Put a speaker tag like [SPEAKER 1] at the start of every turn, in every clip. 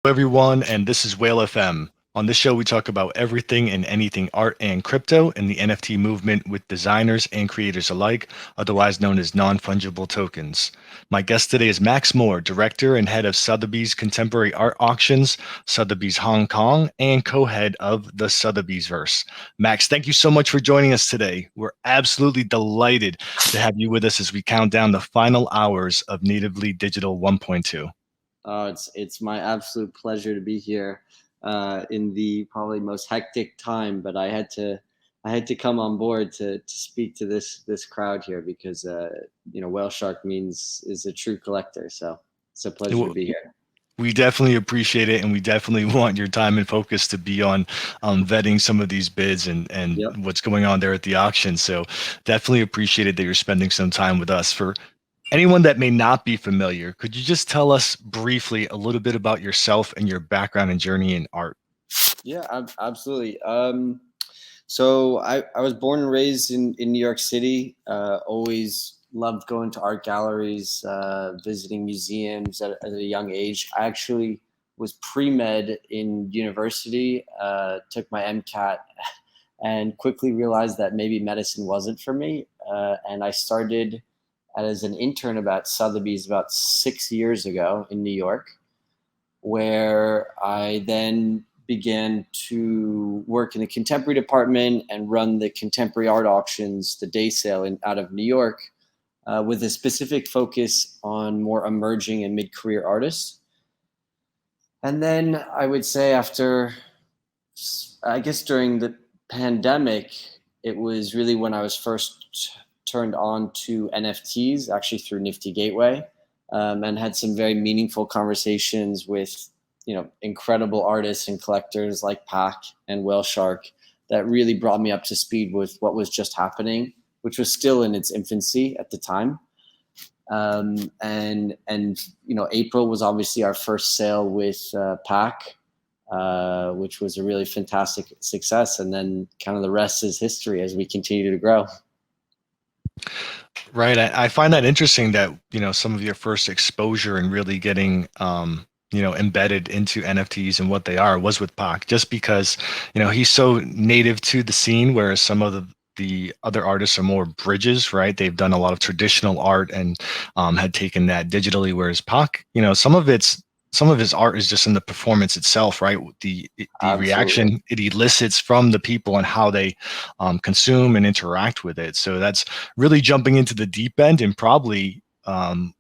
[SPEAKER 1] Everyone, and this is Whale FM. On this show, we talk about everything and anything art and crypto and the NFT movement with designers and creators alike, otherwise known as non-fungible tokens. My guest today is Max Moore, director and head of Sotheby's Contemporary Art Auctions, Sotheby's Hong Kong, and co-head of the Sotheby's Verse. Max, thank you so much for joining us today. We're absolutely delighted to have you with us as we count down the final hours of Natively Digital 1.2.
[SPEAKER 2] Oh, it's my absolute pleasure to be here in the probably most hectic time, but I had to come on board to speak to this crowd here because Whale Shark is a true collector, so it's a pleasure to be here.
[SPEAKER 1] We definitely appreciate it, and we definitely want your time and focus to be on vetting some of these bids and
[SPEAKER 2] Yep.
[SPEAKER 1] what's going on there at the auction. So definitely appreciate it that you're spending some time with us. For anyone that may not be familiar, could you just tell us briefly a little bit about yourself and your background and journey in art?
[SPEAKER 2] Yeah, absolutely. So I was born and raised in New York City. Always loved going to art galleries, visiting museums at a young age. I actually was pre-med in university, took my MCAT, and quickly realized that maybe medicine wasn't for me. And I started as an intern about Sotheby's about 6 years ago in New York, where I then began to work in the contemporary department and run the contemporary art auctions, the day sale out of New York, with a specific focus on more emerging and mid-career artists. And then I would say I guess during the pandemic, it was really when I was first turned on to NFTs, actually through Nifty Gateway, and had some very meaningful conversations with incredible artists and collectors like 𝐇𝐎𝐔 and Whale Shark that really brought me up to speed with what was just happening, which was still in its infancy at the time. And April was obviously our first sale with 𝐇𝐎𝐔, which was a really fantastic success. And then kind of the rest is history as we continue to grow.
[SPEAKER 1] Right. I find that interesting that, some of your first exposure and really getting, embedded into NFTs and what they are was with 𝐇𝐎𝐔, just because, he's so native to the scene, whereas some of the other artists are more bridges, right? They've done a lot of traditional art and had taken that digitally, whereas 𝐇𝐎𝐔, some of his art is just in the performance itself, right? The reaction it elicits from the people and how they consume and interact with it. So that's really jumping into the deep end, and probably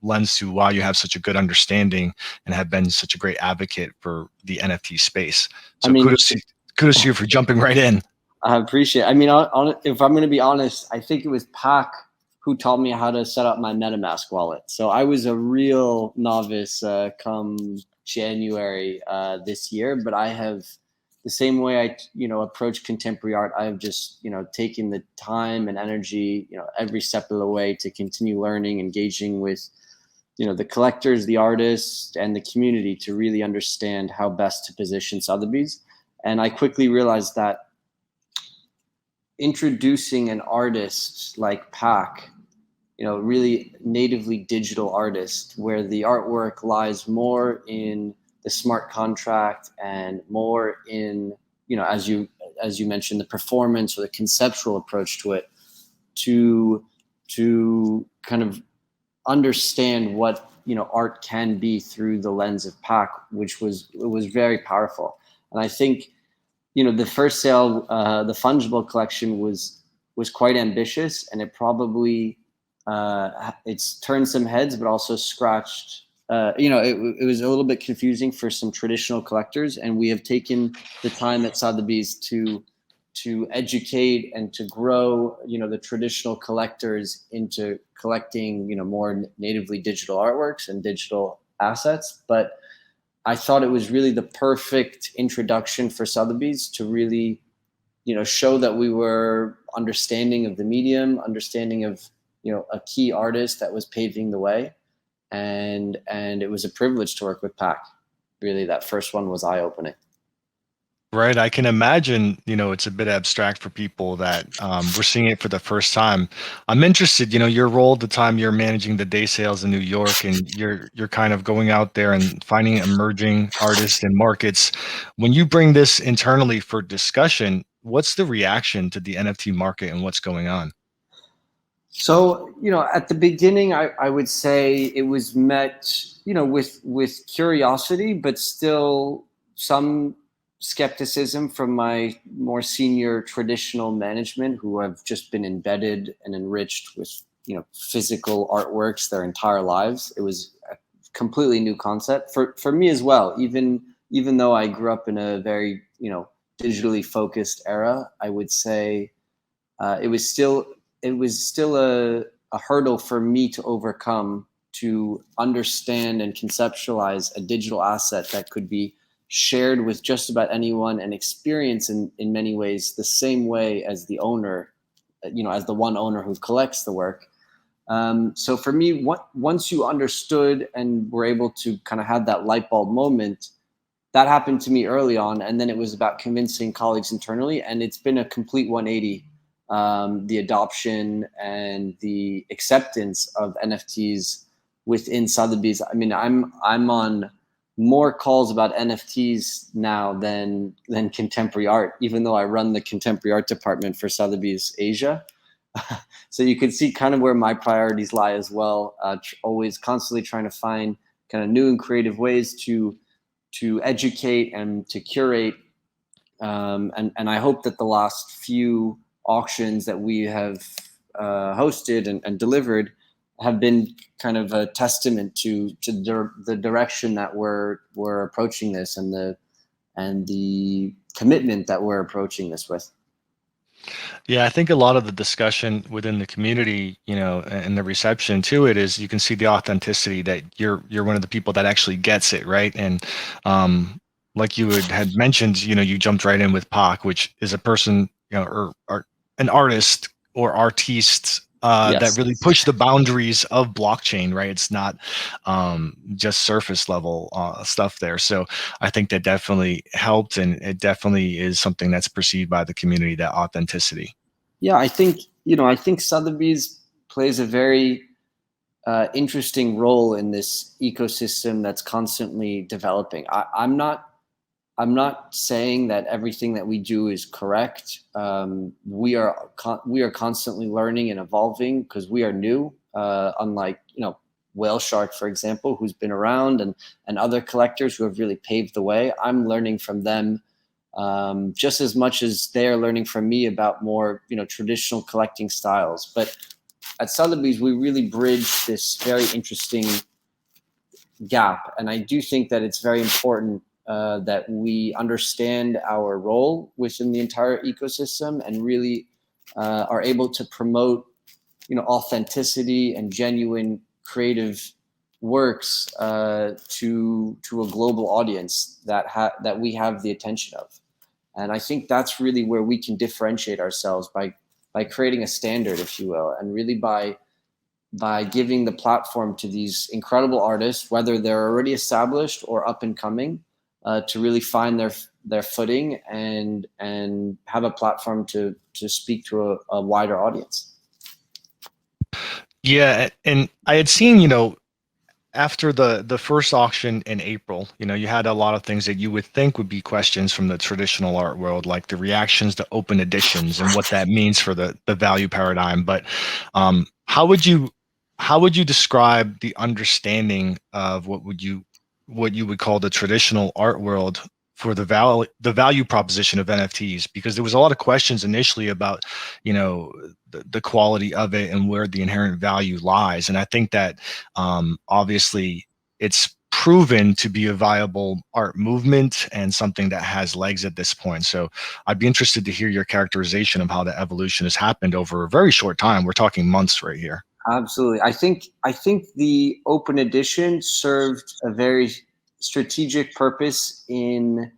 [SPEAKER 1] lends to why you have such a good understanding and have been such a great advocate for the NFT space. So kudos to you for jumping right in.
[SPEAKER 2] I appreciate it. I mean, if I'm going to be honest, I think it was 𝐇𝐎𝐔 who taught me how to set up my MetaMask wallet. So I was a real novice come January this year, but I have the same way I approach contemporary art. I have just taken the time and energy every step of the way to continue learning, engaging with the collectors, the artists, and the community to really understand how best to position Sotheby's. And I quickly realized that introducing an artist like 𝐇𝐎𝐔, really natively digital artist, where the artwork lies more in the smart contract and more in, as you mentioned, the performance or the conceptual approach to it, to kind of understand what art can be through the lens of 𝐇𝐎𝐔, which was very powerful. And I think the first sale, the fungible collection was quite ambitious, and it probably it's turned some heads, but also scratched. It was a little bit confusing for some traditional collectors, and we have taken the time at Sotheby's to educate and to grow, the traditional collectors into collecting, more natively digital artworks and digital assets. But I thought it was really the perfect introduction for Sotheby's to really, show that we were understanding of the medium, understanding of, a key artist that was paving the way. And it was a privilege to work with 𝐇𝐎𝐔. Really, that first one was eye-opening.
[SPEAKER 1] Right. I can imagine, it's a bit abstract for people that we're seeing it for the first time. I'm interested, your role at the time you're managing the day sales in New York and you're kind of going out there and finding emerging artists and markets. When you bring this internally for discussion, what's the reaction to the NFT market and what's going on?
[SPEAKER 2] So, at the beginning, I would say it was met, with curiosity, but still some skepticism from my more senior traditional management who have just been embedded and enriched with, physical artworks their entire lives. It was a completely new concept for me as well. Even though I grew up in a very, digitally focused era, I would say it was still a hurdle for me to overcome to understand and conceptualize a digital asset that could be shared with just about anyone and experience in many ways the same way as the owner, as the one owner who collects the work. So for me, once you understood and were able to kind of have that light bulb moment, that happened to me early on, and then it was about convincing colleagues internally, and it's been a complete 180. The adoption and the acceptance of NFTs within Sotheby's. I mean, I'm on more calls about NFTs now than contemporary art, even though I run the contemporary art department for Sotheby's Asia. So you can see kind of where my priorities lie as well. Always constantly trying to find kind of new and creative ways to educate and to curate. And I hope that the last few auctions that we have hosted and delivered have been kind of a testament to the direction that we're approaching this and the commitment that we're approaching this with.
[SPEAKER 1] Yeah, I think a lot of the discussion within the community, and the reception to it is you can see the authenticity that you're one of the people that actually gets it, right? And like you had mentioned, you jumped right in with Pac, which is a person, or an artist or artiste that
[SPEAKER 2] Yes.
[SPEAKER 1] really push the boundaries of blockchain, right? It's not just surface level stuff there. So I think that definitely helped, and it definitely is something that's perceived by the community, that authenticity.
[SPEAKER 2] Yeah, I think Sotheby's plays a very interesting role in this ecosystem that's constantly developing. I'm not saying that everything that we do is correct. We are constantly learning and evolving because we are new. Unlike Whale Shark, for example, who's been around, and other collectors who have really paved the way. I'm learning from them just as much as they are learning from me about more traditional collecting styles. But at Sotheby's, we really bridge this very interesting gap. And I do think that it's very important that we understand our role within the entire ecosystem and really are able to promote, authenticity and genuine creative works to a global audience that we have the attention of. And I think that's really where we can differentiate ourselves by creating a standard, if you will, and really by giving the platform to these incredible artists, whether they're already established or up and coming, to really find their footing and have a platform to speak to a wider audience.
[SPEAKER 1] Yeah, and I had seen, after the first auction in April, you had a lot of things that you would think would be questions from the traditional art world, like the reactions to open editions and what that means for the value paradigm. But how would you describe the understanding of what you would call the traditional art world for the value proposition of NFTs? Because there was a lot of questions initially about, the quality of it and where the inherent value lies. And I think that obviously it's proven to be a viable art movement and something that has legs at this point. So I'd be interested to hear your characterization of how the evolution has happened over a very short time. We're talking months right here.
[SPEAKER 2] Absolutely. I think the open edition served a very strategic purpose in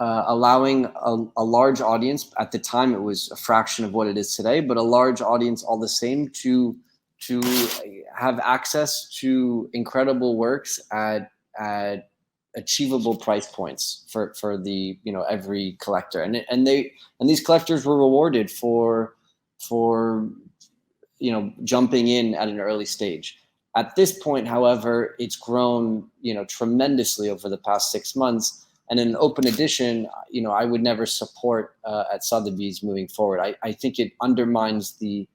[SPEAKER 2] allowing a large audience. At the time, it was a fraction of what it is today, but a large audience all the same to have access to incredible works at achievable price points for the, you know, every collector, and these collectors were rewarded for you know, jumping in at an early stage. At this point, however, it's grown, you know, tremendously over the past 6 months. And in an open edition, you know, I would never support at Sotheby's moving forward. I think it undermines the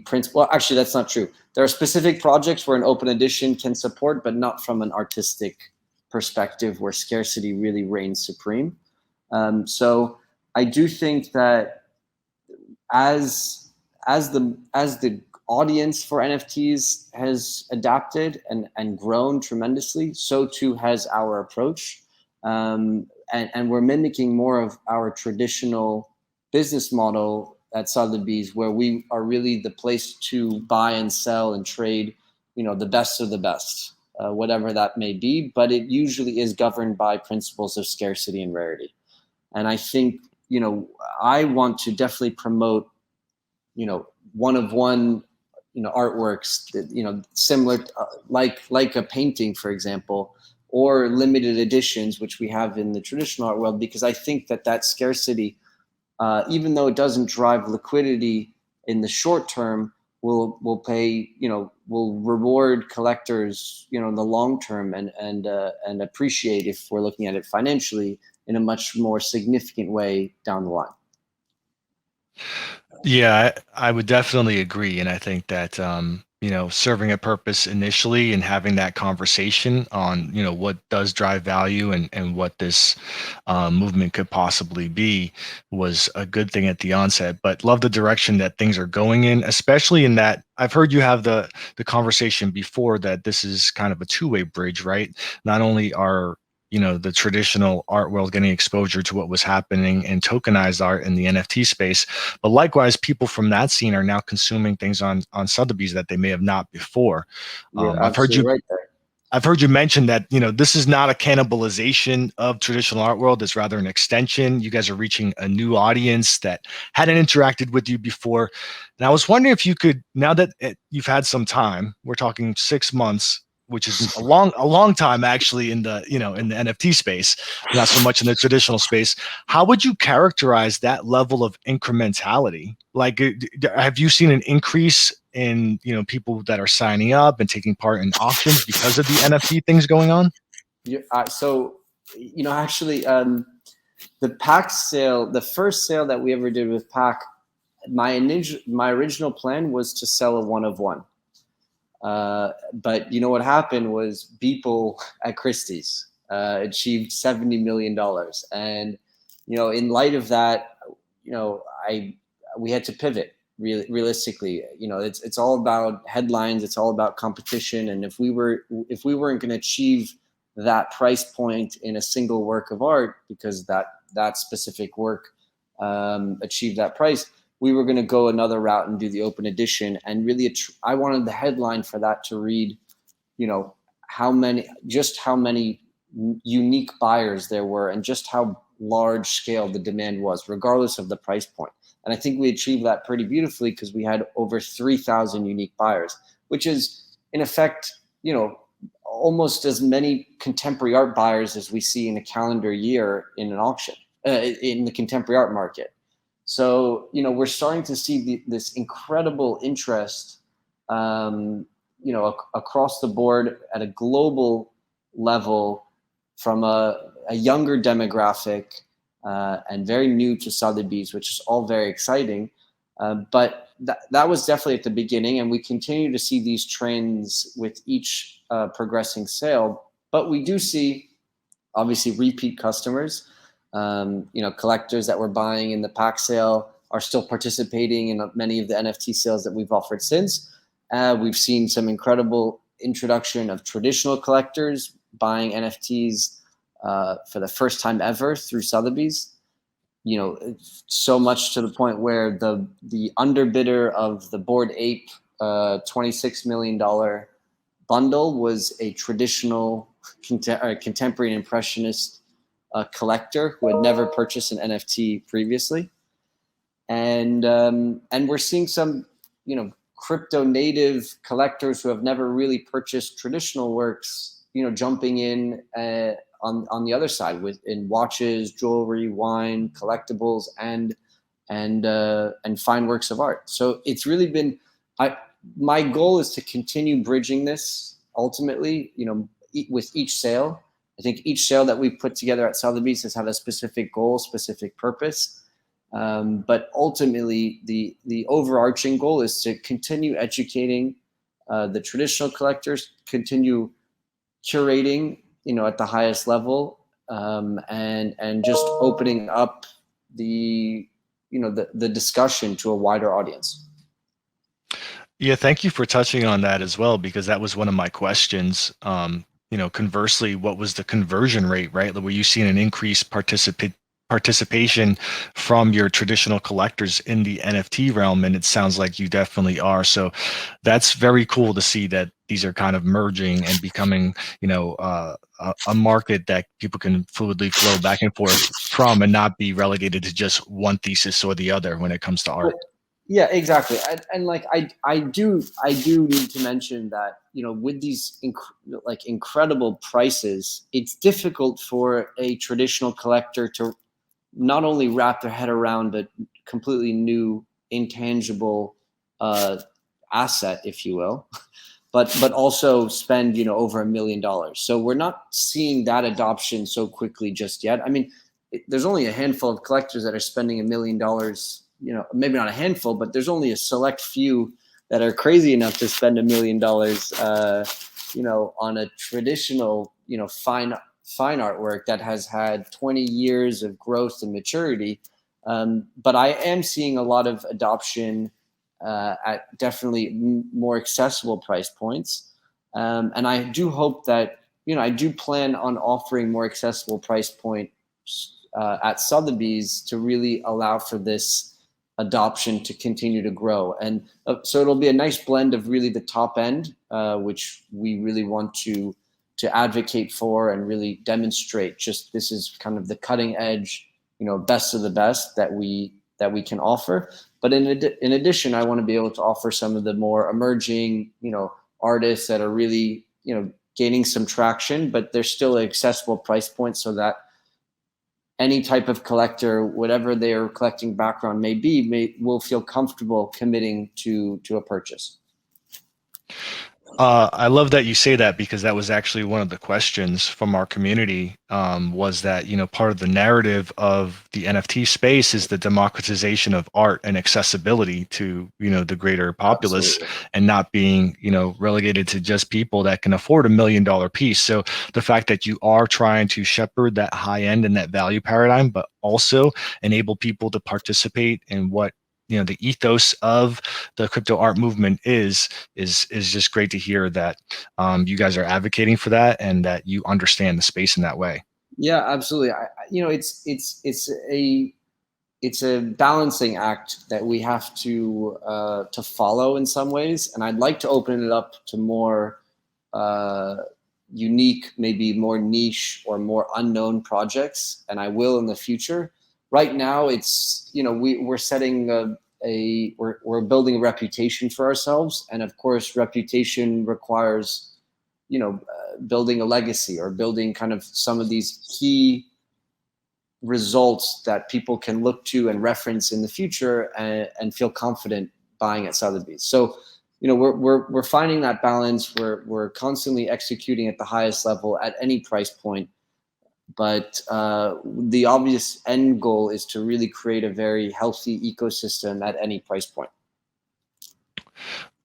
[SPEAKER 2] principle. Well, actually, that's not true. There are specific projects where an open edition can support, but not from an artistic perspective where scarcity really reigns supreme. So I do think that as the audience for NFTs has adapted and grown tremendously, so too has our approach. And we're mimicking more of our traditional business model at Sotheby's, where we are really the place to buy and sell and trade, you know, the best of the best, whatever that may be. But it usually is governed by principles of scarcity and rarity. And I think, you know, I want to definitely promote, you know, one of one, you know, artworks that, you know, similar, like a painting, for example, or limited editions, which we have in the traditional art world, because I think that that scarcity, even though it doesn't drive liquidity in the short term, will pay, you know, will reward collectors, you know, in the long term, and appreciate, if we're looking at it financially, in a much more significant way down the line.
[SPEAKER 1] Yeah, I would definitely agree. And I think that, you know, serving a purpose initially and having that conversation on, you know, what does drive value and what this movement could possibly be was a good thing at the onset. But love the direction that things are going in, especially in that I've heard you have the conversation before that this is kind of a two-way bridge, right? Not only are, you know, the traditional art world getting exposure to what was happening in tokenized art in the NFT space, but likewise, people from that scene are now consuming things on Sotheby's that they may have not before.
[SPEAKER 2] You're
[SPEAKER 1] I've heard you
[SPEAKER 2] absolutely right there.
[SPEAKER 1] I've heard you mention that, you know, this is not a cannibalization of traditional art world. It's rather an extension. You guys are reaching a new audience that hadn't interacted with you before. And I was wondering if you could, now that you've had some time, we're talking 6 months, which is a long time actually in the, you know, in the NFT space, not so much in the traditional space. How would you characterize that level of incrementality? Like, have you seen an increase in, you know, people that are signing up and taking part in auctions because of the NFT things going on?
[SPEAKER 2] So, you know, actually, the pack sale, the first sale that we ever did with pack, my original plan was to sell a one of one. But you know what happened was Beeple at Christie's achieved $70 million, and you know, in light of that, you know, we had to pivot. Realistically, you know, it's all about headlines. It's all about competition. And if we weren't going to achieve that price point in a single work of art, because that specific work achieved that price, we were going to go another route and do the open edition. And really, I wanted the headline for that to read, you know, how many unique buyers there were, and just how large scale the demand was, regardless of the price point. And I think we achieved that pretty beautifully, because we had over 3,000 unique buyers, which is in effect, you know, almost as many contemporary art buyers as we see in a calendar year in an auction, in the contemporary art market. So, you know, we're starting to see this incredible interest, you know, across the board at a global level from a younger demographic, and very new to Sotheby's, which is all very exciting. But that was definitely at the beginning, and we continue to see these trends with each progressing sale. But we do see, obviously, repeat customers. You know, collectors that were buying in the pack sale are still participating in many of the NFT sales that we've offered since. We've seen some incredible introduction of traditional collectors buying NFTs for the first time ever through Sotheby's. You know, so much to the point where the underbidder of the Bored Ape $26 million bundle was a traditional contemporary and impressionist collector who had never purchased an NFT previously. And we're seeing some, you know, crypto native collectors who have never really purchased traditional works, you know, jumping in on the other side in watches, jewelry, wine, collectibles, and fine works of art. So it's really been, my goal is to continue bridging this ultimately, with each sale. I think each sale that we put together at Sotheby's has had a specific goal, specific purpose. But ultimately, the overarching goal is to continue educating the traditional collectors, continue curating, at the highest level, and just opening up the discussion to a wider audience.
[SPEAKER 1] Yeah, thank you for touching on that as well, because that was one of my questions. Conversely, what was the conversion rate, right? Were you seeing an increased participation from your traditional collectors in the NFT realm? And it sounds like you definitely are. So that's very cool to see that these are kind of merging and becoming, a market that people can fluidly flow back and forth from, and not be relegated to just one thesis or the other when it comes to art.
[SPEAKER 2] Yeah, exactly. And like I do need to mention that, with these incredible prices, it's difficult for a traditional collector to not only wrap their head around a completely new intangible asset, if you will, but also spend over $1 million. So we're not seeing that adoption so quickly just yet. I mean, there's only a handful of collectors that are spending $1 million. Maybe not a handful, but there's only a select few that are crazy enough to spend $1 million, on a traditional, fine artwork that has had 20 years of growth and maturity. But I am seeing a lot of adoption at definitely more accessible price points. And I do hope that, I do plan on offering more accessible price points at Sotheby's to really allow for this adoption to continue to grow. And so it'll be a nice blend of really the top end, which we really want to advocate for and really demonstrate. Just this is kind of the cutting edge, best of the best that we can offer. But in addition, I want to be able to offer some of the more emerging, artists that are really, gaining some traction, but they're still an accessible price point, so that any type of collector, whatever their collecting background may be, will feel comfortable committing to a purchase.
[SPEAKER 1] I love that you say that, because that was actually one of the questions from our community, was that, part of the narrative of the NFT space is the democratization of art and accessibility to, the greater populace. Absolutely. And not being, relegated to just people that can afford $1 million piece. So the fact that you are trying to shepherd that high end and that value paradigm, but also enable people to participate in what, the ethos of the crypto art movement is just great to hear that you guys are advocating for that, and that you understand the space in that way.
[SPEAKER 2] Yeah, absolutely. It's a balancing act that we have to follow in some ways, and I'd like to open it up to more unique, maybe more niche or more unknown projects, and I will in the future. Right now, it's we're setting we're building a reputation for ourselves, and of course, reputation requires building a legacy, or building kind of some of these key results that people can look to and reference in the future, and feel confident buying at Sotheby's. So, we're finding that balance. We're constantly executing at the highest level at any price point. But the obvious end goal is to really create a very healthy ecosystem at any price point.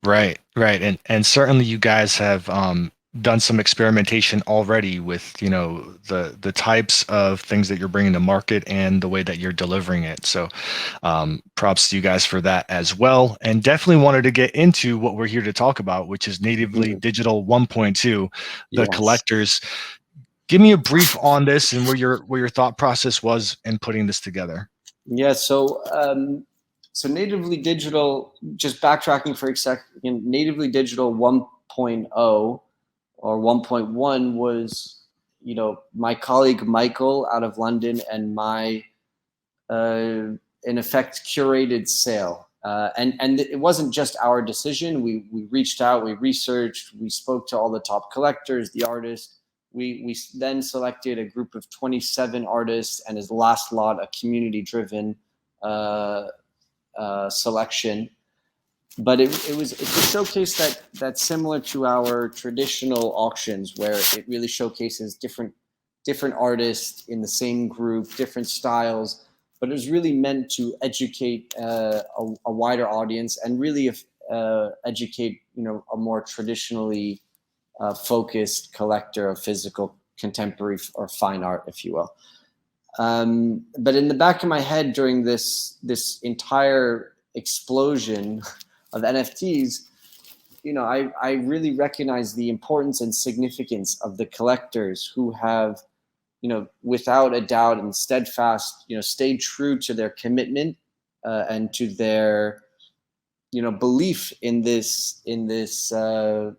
[SPEAKER 1] Right, and certainly you guys have done some experimentation already with the types of things that you're bringing to market and the way that you're delivering it. So props to you guys for that as well. And definitely wanted to get into what we're here to talk about, which is natively digital 1.2, the collectors. Give me a brief on this and where your thought process was in putting this together.
[SPEAKER 2] Yeah, so natively digital, just backtracking for a second, natively digital 1.0 or 1.1 was, my colleague Michael out of London and my, in effect, curated sale. And it wasn't just our decision. We reached out, we researched, we spoke to all the top collectors, the artists. we then selected a group of 27 artists, and his last lot, a community-driven selection. But it's a showcase that's similar to our traditional auctions, where it really showcases different artists in the same group, different styles. But it was really meant to educate a wider audience, and really educate a more traditionally focused collector of physical, contemporary, or fine art, if you will. But in the back of my head during this entire explosion of NFTs, I really recognize the importance and significance of the collectors who have, without a doubt and steadfast, stayed true to their commitment and to their, belief in this new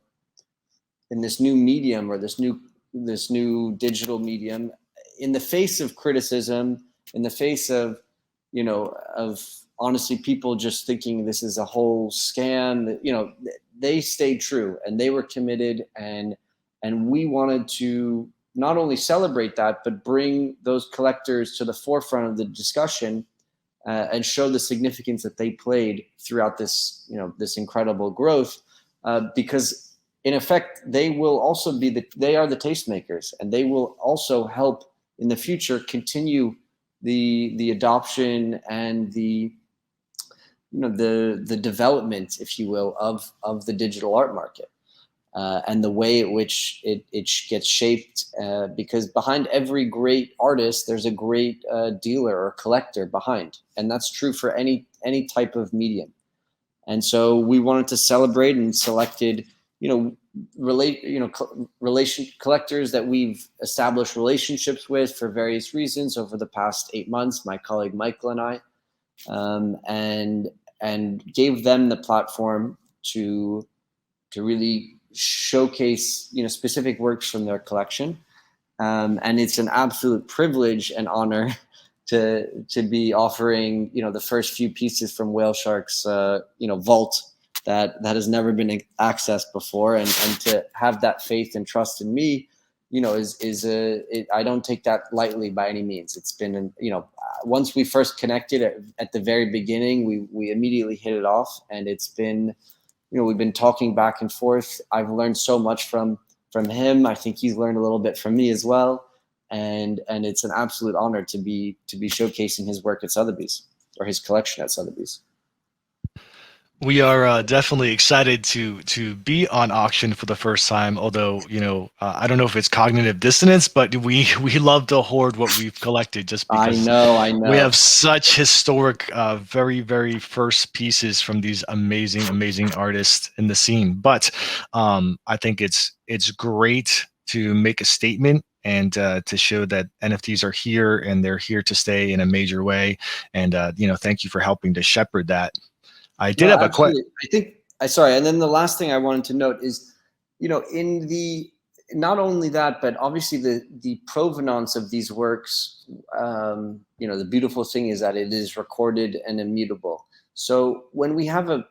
[SPEAKER 2] medium, or this new digital medium, in the face of criticism, in the face of, of honestly people just thinking this is a whole scam. They stayed true and they were committed, and we wanted to not only celebrate that, but bring those collectors to the forefront of the discussion, and show the significance that they played throughout this, this incredible growth, because in effect, they will also be they are the tastemakers, and they will also help in the future continue the adoption and the development, if you will, of the digital art market, and the way in which it gets shaped, because behind every great artist, there's a great dealer or collector behind, and that's true for any type of medium. And so we wanted to celebrate and selected, collectors that we've established relationships with for various reasons over the past 8 months, my colleague Michael and I, and gave them the platform to really showcase, specific works from their collection. And it's an absolute privilege and honor to be offering, the first few pieces from Whale Shark's, vault that has never been accessed before, and to have that faith and trust in me, I don't take that lightly by any means. It's been, once we first connected at the very beginning, we immediately hit it off, and it's been, we've been talking back and forth. I've learned so much from him. I think he's learned a little bit from me as well. And it's an absolute honor to be showcasing his work at Sotheby's, or his collection at Sotheby's.
[SPEAKER 1] We are definitely excited to be on auction for the first time. Although, I don't know if it's cognitive dissonance, but we love to hoard what we've collected, just because
[SPEAKER 2] I know.
[SPEAKER 1] We have such historic, very, very first pieces from these amazing artists in the scene. But I think it's great to make a statement, and to show that NFTs are here, and they're here to stay in a major way. And thank you for helping to shepherd that. I did have a question.
[SPEAKER 2] I think sorry. And then the last thing I wanted to note is, in the, not only that, but obviously the provenance of these works, the beautiful thing is that it is recorded and immutable. So when we have a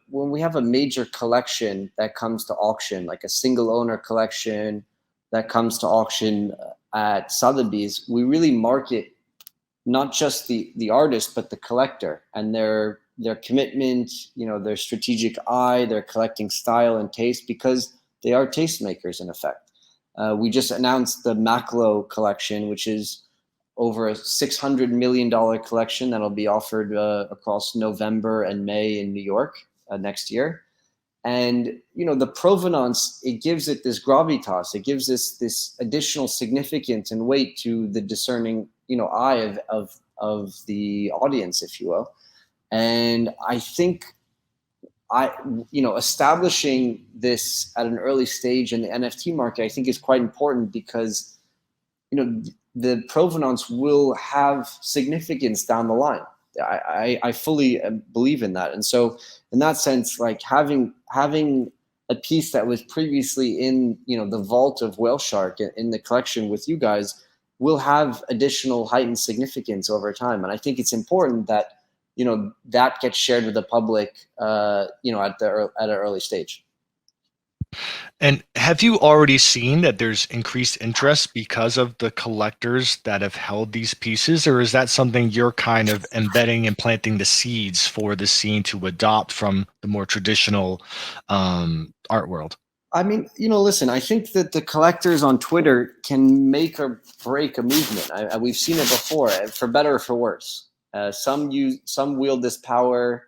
[SPEAKER 2] major collection that comes to auction, like a single owner collection that comes to auction at Sotheby's, we really market not just the artist, but the collector, and their commitment, their strategic eye, their collecting style and taste, because they are tastemakers in effect. We just announced the Maklo collection, which is over a $600 million collection that'll be offered across November and May in New York next year. And the provenance, it gives it this gravitas, it gives this additional significance and weight to the discerning eye of the audience, if you will. And I think establishing this at an early stage in the NFT market, I think, is quite important, because the provenance will have significance down the line. I fully believe in that. And so in that sense, like having a piece that was previously in the vault of Whale Shark in the collection with you guys will have additional heightened significance over time. And I think it's important that that gets shared with the public at an early stage.
[SPEAKER 1] And have you already seen that there's increased interest because of the collectors that have held these pieces, or is that something you're kind of embedding and planting the seeds for the scene to adopt from the more traditional art world?
[SPEAKER 2] I mean, listen, I think that the collectors on Twitter can make or break a movement. We've seen it before, for better or for worse. Some wield this power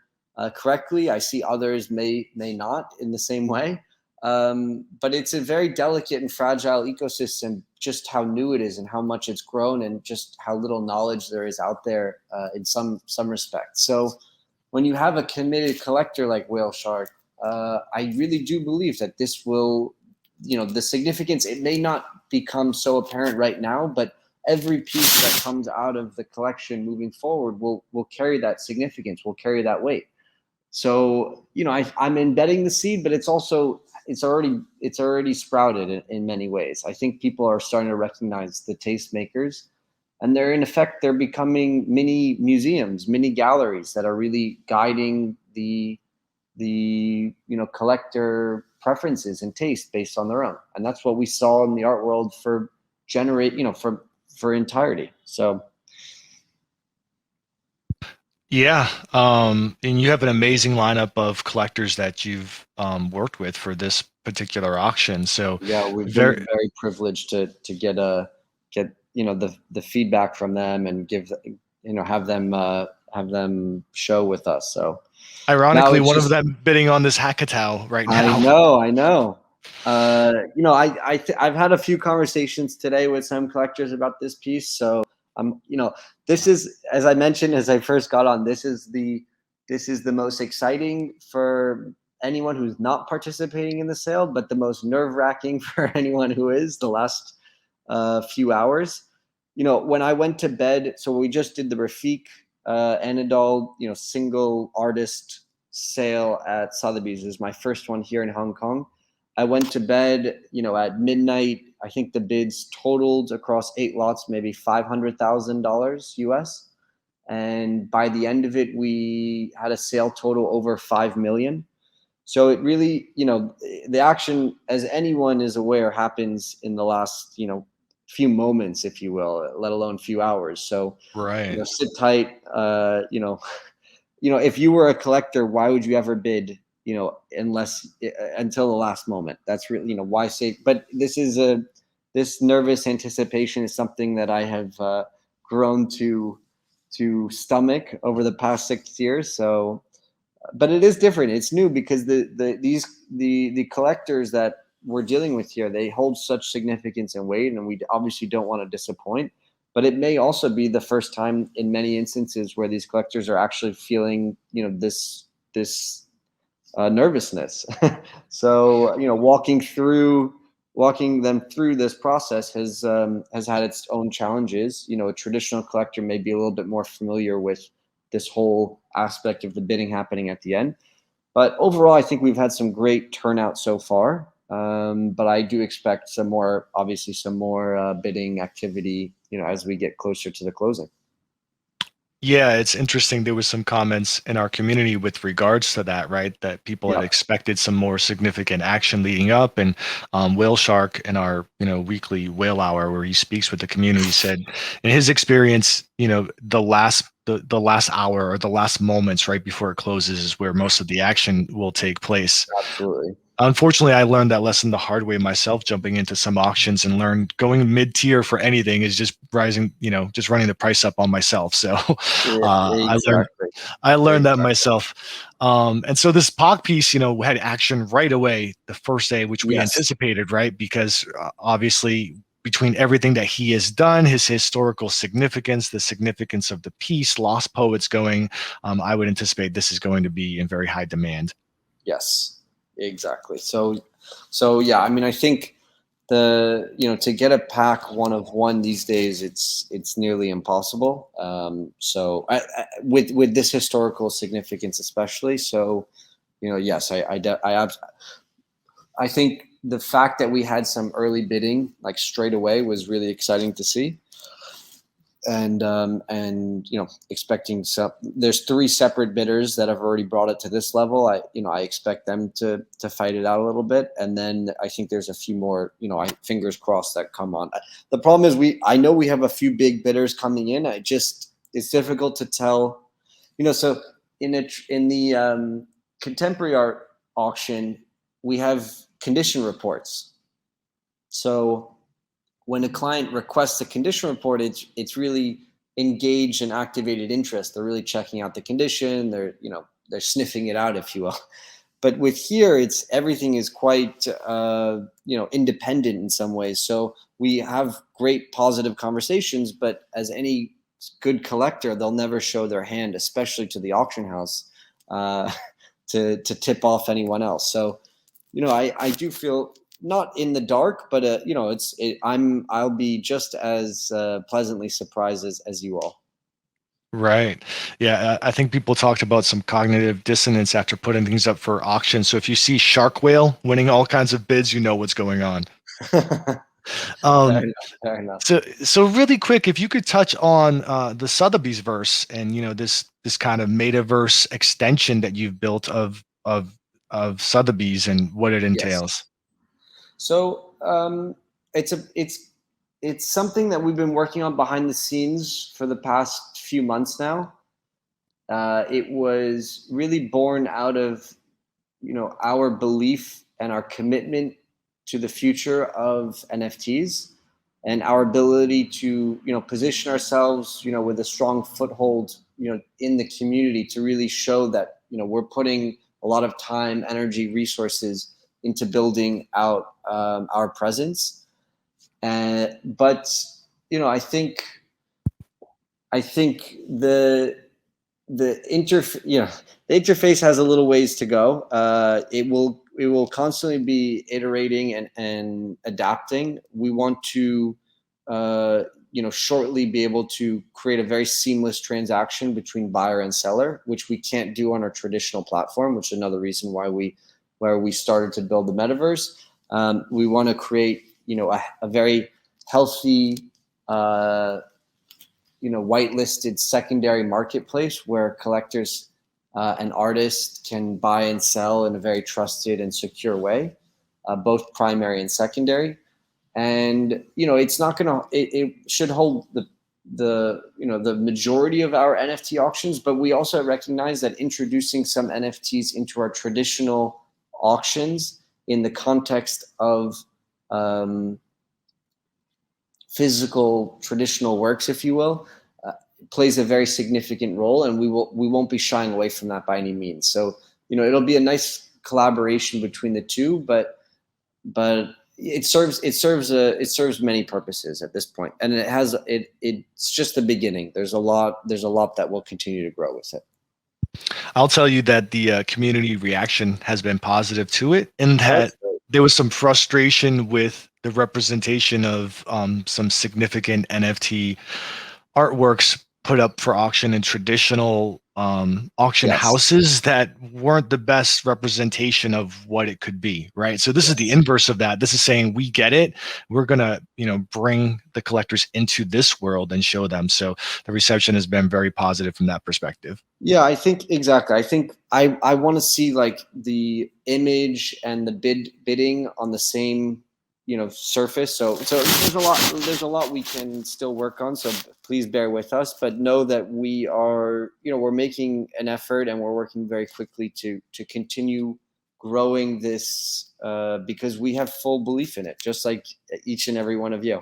[SPEAKER 2] correctly. I see others may not in the same way. But it's a very delicate and fragile ecosystem, just how new it is and how much it's grown and just how little knowledge there is out there in some respects. So when you have a committed collector like Whale Shark, I really do believe that this will, the significance, it may not become so apparent right now, but every piece that comes out of the collection moving forward will carry that significance, will carry that weight. So, I'm embedding the seed, but it's already sprouted in many ways. I think people are starting to recognize the tastemakers, and they're becoming mini museums, mini galleries that are really guiding the collector preferences and taste based on their own. And that's what we saw in the art world for entirety. So
[SPEAKER 1] Yeah, and you have an amazing lineup of collectors that you've worked with for this particular auction. So
[SPEAKER 2] yeah, we've been
[SPEAKER 1] very,
[SPEAKER 2] very privileged to get the feedback from them and give have them show with us. So now
[SPEAKER 1] ironically,
[SPEAKER 2] it's
[SPEAKER 1] one of
[SPEAKER 2] just
[SPEAKER 1] them bidding on this hackathon right
[SPEAKER 2] I
[SPEAKER 1] now.
[SPEAKER 2] know, I know. I've had a few conversations today with some collectors about this piece. So this is, as I mentioned, as I first got on, this is the most exciting for anyone who's not participating in the sale, but the most nerve-wracking for anyone who is, the last few hours. When I went to bed, so we just did the Rafik Anadol, single artist sale at Sotheby's. It was my first one here in Hong Kong. I went to bed, at midnight. I think the bids totaled across 8 lots, maybe $500,000 US. And by the end of it, we had a sale total over 5 million. So it really, the action, as anyone is aware, happens in the last, few moments, if you will, let alone few hours. So,
[SPEAKER 1] Right.
[SPEAKER 2] sit tight. If you were a collector, why would you ever bid? Unless until the last moment. That's really, why say. But this nervous anticipation is something that I have grown to stomach over the past 6 years. So but it is different. It's new because the collectors that we're dealing with here, they hold such significance and weight, and we obviously don't want to disappoint. But it may also be the first time in many instances where these collectors are actually feeling, this nervousness. So walking them through this process has had its own challenges. A traditional collector may be a little bit more familiar with this whole aspect of the bidding happening at the end. But overall, I think we've had some great turnout so far. But I do expect some more bidding activity, as we get closer to the closing.
[SPEAKER 1] Yeah, it's interesting. There was some comments in our community with regards to that, right? That people had
[SPEAKER 2] Yeah,
[SPEAKER 1] expected some more significant action leading up. And Whale Shark in our, weekly whale hour where he speaks with the community said, in his experience, the last hour or the last moments right before it closes is where most of the action will take place.
[SPEAKER 2] absolutely.
[SPEAKER 1] Unfortunately, I learned that lesson the hard way myself, jumping into some auctions and learned going mid-tier for anything is just rising, just running the price up on myself. So
[SPEAKER 2] Yeah,
[SPEAKER 1] I learned
[SPEAKER 2] exactly.
[SPEAKER 1] I learned that
[SPEAKER 2] Exactly.
[SPEAKER 1] myself. And so this POC piece, had action right away the first day, which we
[SPEAKER 2] Yes.
[SPEAKER 1] anticipated, right? Because obviously between everything that he has done, his historical significance, the significance of the piece, Lost Poets going, I would anticipate this is going to be in very high demand.
[SPEAKER 2] Yes, exactly. So yeah, I mean, I think to get a pack one of one these days, it's nearly impossible. So with this historical significance, especially. So, yes, I think the fact that we had some early bidding like straight away was really exciting to see. and expecting some. There's 3 separate bidders that have already brought it to this level. I expect them to fight it out a little bit, and then I think there's a few more, I fingers crossed, that come on. The problem is I know we have a few big bidders coming in. It's difficult to tell, so in the contemporary art auction, we have condition reports. So when a client requests a condition report, it's really engaged and activated interest. They're really checking out the condition. They're sniffing it out, if you will. But with here, everything is quite independent in some ways. So we have great positive conversations, but as any good collector, they'll never show their hand, especially to the auction house, to tip off anyone else. So I do feel not in the dark, but I'll be just as pleasantly surprised as you all.
[SPEAKER 1] Right. Yeah, I think people talked about some cognitive dissonance after putting things up for auction. So if you see Shark Whale winning all kinds of bids, you know what's going on.
[SPEAKER 2] Fair
[SPEAKER 1] Um,
[SPEAKER 2] enough. Fair enough.
[SPEAKER 1] so really quick, if you could touch on the Sotheby's verse and this kind of metaverse extension that you've built of Sotheby's and what it
[SPEAKER 2] Yes.
[SPEAKER 1] entails.
[SPEAKER 2] So it's something that we've been working on behind the scenes for the past few months now. It was really born out of our belief and our commitment to the future of NFTs and our ability to position ourselves with a strong foothold in the community to really show that we're putting a lot of time, energy, resources into building out our presence. But I think the interface has a little ways to go. It will constantly be iterating and adapting. We want to shortly be able to create a very seamless transaction between buyer and seller, which we can't do on our traditional platform, which is another reason why we started to build the metaverse. We want to create a very healthy whitelisted secondary marketplace where collectors and artists can buy and sell in a very trusted and secure way, both primary and secondary. And it's not gonna. It should hold the majority of our NFT auctions, but we also recognize that introducing some NFTs into our traditional auctions in the context of physical traditional works, if you will, plays a very significant role, and we won't be shying away from that by any means. So it'll be a nice collaboration between the two, but it serves many purposes at this point, and it's just the beginning. There's a lot that will continue to grow with it.
[SPEAKER 1] I'll tell you that the community reaction has been positive to it, and that there was some frustration with the representation of some significant NFT artworks put up for auction in traditional auction houses that weren't the best representation of what it could be, right? So this is the inverse of that. This is saying we get it. We're gonna, bring the collectors into this world and show them. So the reception has been very positive from that perspective.
[SPEAKER 2] Yeah, I think exactly. I think I want to see like the image and the bidding on the same surface. So there's a lot we can still work on. So please bear with us, but know that we are we're making an effort and we're working very quickly to continue growing this because we have full belief in it, just like each and every one of you.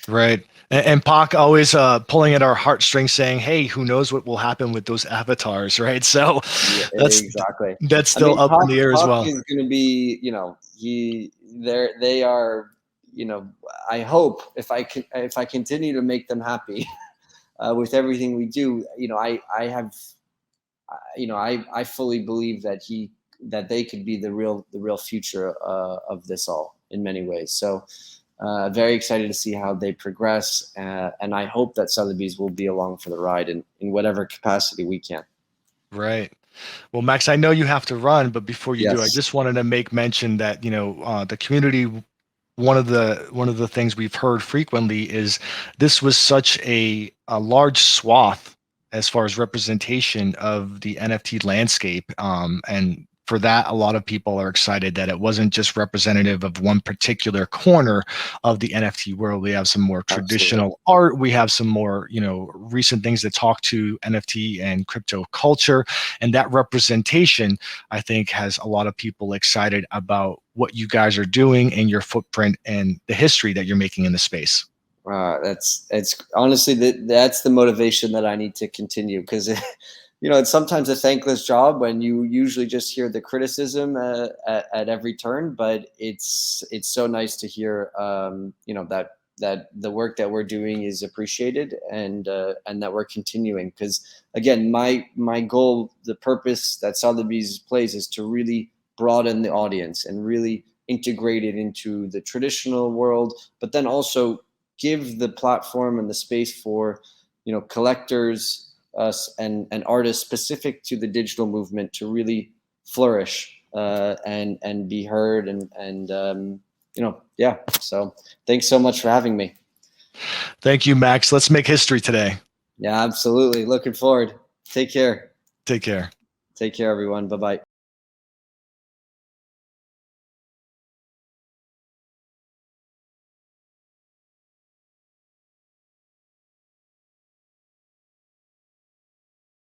[SPEAKER 1] Right. And Pac always pulling at our heartstrings saying, hey, who knows what will happen with those avatars, right? So that's still up in the air as well.
[SPEAKER 2] Pac is going to be, they are, I hope if I continue to make them happy with everything we do, I fully believe that they could be the real future of this all in many ways. So very excited to see how they progress, and I hope that Sotheby's will be along for the ride in whatever capacity we can.
[SPEAKER 1] Right. Well, Max, I know you have to run, but before you do, I just wanted to make mention that the community one of the things we've heard frequently is this was such a large swath as far as representation of the NFT landscape, and for that, a lot of people are excited that it wasn't just representative of one particular corner of the NFT world. We have some more
[SPEAKER 2] Absolutely.
[SPEAKER 1] traditional art. We have some more, recent things that talk to NFT and crypto culture, and that representation, I think, has a lot of people excited about what you guys are doing and your footprint and the history that you're making in the space.
[SPEAKER 2] That's it's honestly that's the motivation that I need to continue, because it's sometimes a thankless job when you usually just hear the criticism at every turn, but it's so nice to hear that the work that we're doing is appreciated, and that we're continuing, because again, my goal, the purpose that Sotheby's plays, is to really broaden the audience and really integrate it into the traditional world, but then also give the platform and the space for collectors, us, and artists specific to the digital movement to really flourish, and be heard, yeah. So thanks so much for having me.
[SPEAKER 1] Thank you, Max. Let's make history today.
[SPEAKER 2] Yeah, absolutely. Looking forward. Take care.
[SPEAKER 1] Take care.
[SPEAKER 2] Take care, everyone. Bye bye.